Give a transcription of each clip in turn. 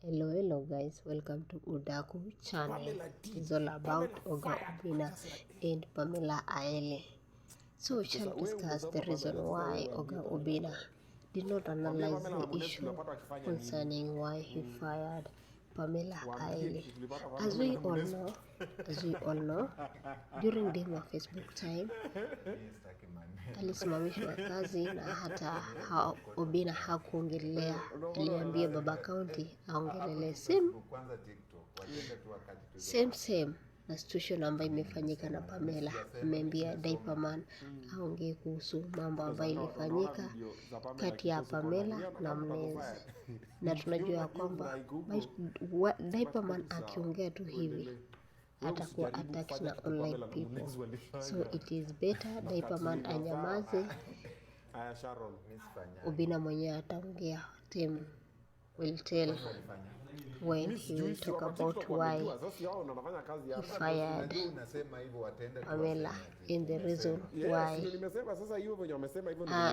Hello guys, welcome to Udaku channel. It's all about Oga Obinna and Pamela Aele. So we shall discuss the reason why Oga Obinna did not analyze the issue concerning why he fired Pamela Aele. As we all know, during Dema Facebook time alisimamishwa kazi na hata Obinna hakuongelea. Aliambia Baba County aongelele same na situation ambayo imefanyika na Pamela. Ameambia Diaperman aongee kuhusu mambo ambayo ilifanyika kati ya Pamela na Mnezi, na tunajua kwamba Diaperman akiongea tu hivi atakuwa attacked na online people, so it is better Diaperman anyamaze. Obinna mwenyewe ataongea. Tim will tell when he will talk about why he fired Pamela and the reason why,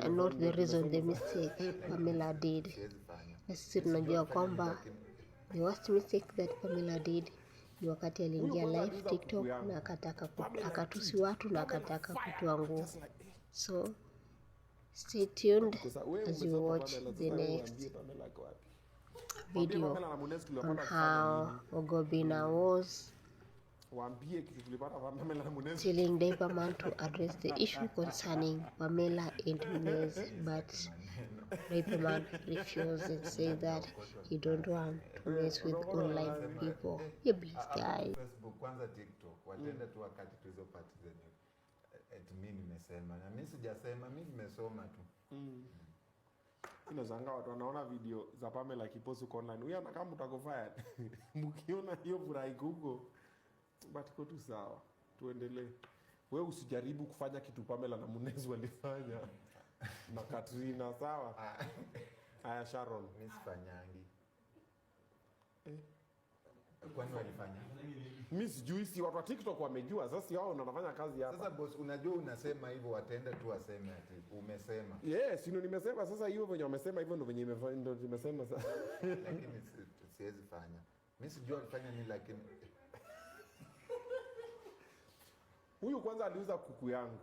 not the reason, the mistake Pamela did. Na sisi tunajua kwamba the worst mistake that Pamela did ni wakati aliingia live TikTok na akatusi watu na akataka kutoa nguo. So stay tuned as you watch the next video on how Oga Obinna was telling Diaperman to address the issue concerning Pamela and Mnezi, but Diaperman refused and said that he don't want to mess with online people. You please guys. Facebook kwanza TikTok watenda tu wakati tu hizo party zenye mimi nimesema na mimi sijasema, mimi nimesoma tu. Inazanga watu wanaona video za Pamela kiposu kwa online. Huyu anakaa mtako fired. Mkiona hiyo furahi huko, but iko tu sawa. Tuendelee. Wewe usijaribu kufanya kitu Pamela na Mnezi walifanya na Katrina, sawa? Aya Sharon, mimi sifanyangi. Kwani walifanya? Mimi sijui, si watu wa TikTok wamejua. Sasa wao wanafanya kazi hapa. Sasa boss, unajua unasema hivyo watenda tu waseme ati umesema. Yes, nimesema. Sasa hiyo venye wamesema hivyo ndio venye ndio nimesema sasa. Lakini siwezi fanya. Mimi sijui alifanya nini, lakini huyu kwanza aliuza kuku yangu.